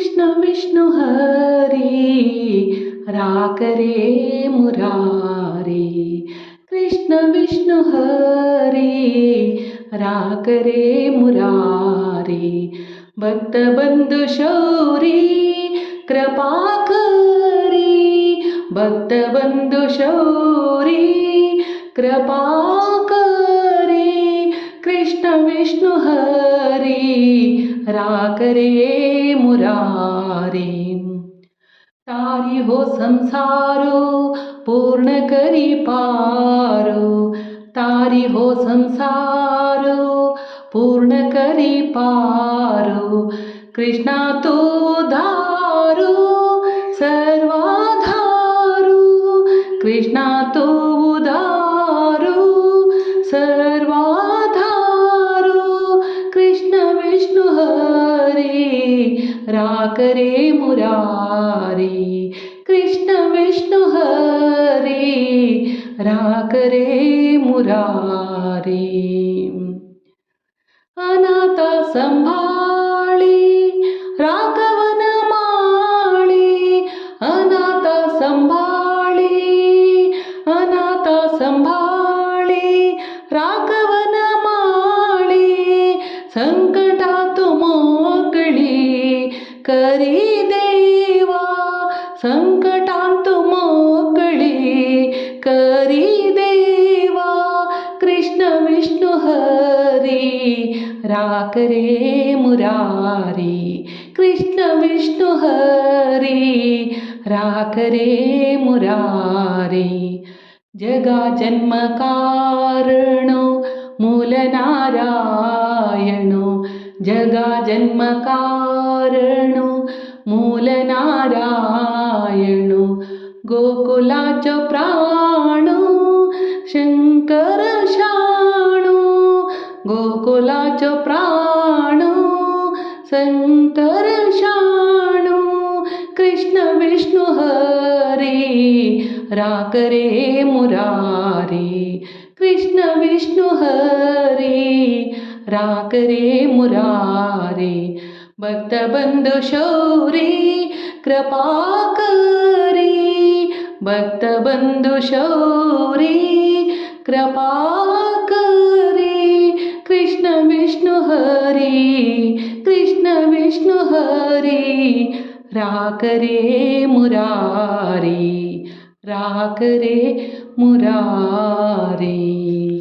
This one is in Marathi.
कृष्ण विष्णु हरी राख रे मुरारी। कृष्ण विष्णु हरी राख रे मुरारी। भक्त बंधु शौरी कृपा करी। भक्त बंधु शौरी कृपा करी। कृष्ण विष्णु हरी राख रे मुरारी। तारी हो संसारो पूर्ण करी पारो। तारी हो संसारो पूर्ण करी पारो। कृष्णा तो धारो सर्वाधारो। कृष्णा तो उदारो सर्वाधारो। कृष्ण विष्णु हरी राख रे मुरारी। कृष्ण विष्णु हरी राख रे मुरारी। अनाथ संभाळी राघवन माळी। अनाथ संभाळी अनाथ संभाळी राघवन माळी। संकटात मोकळी करी देवा। संकटात मोकळी करी देवा। कृष्ण विष्णु हरी राख रे मुरारी। कृष्ण विष्णु हरी राख रे मुरारी। जगा जन्म कारणो मूल नारायणो। जगा जन्म कारणो मूल नारायणो। गोकुलाचो प्राणो शंकर शाणो। गोकुलाचो प्राणो शंकर शाणो। कृष्ण विष्णु हरी राख रे मुरारी। कृष्ण विष्णु हरी राख रे मुरारी। भक्त बंधु शौरी कृपा करी। भक्त बंधु शौरी कृपा करी। कृष्ण विष्णु हरी कृष्ण विष्णु हरी राख रे मुरारी। राख रे मुरारी।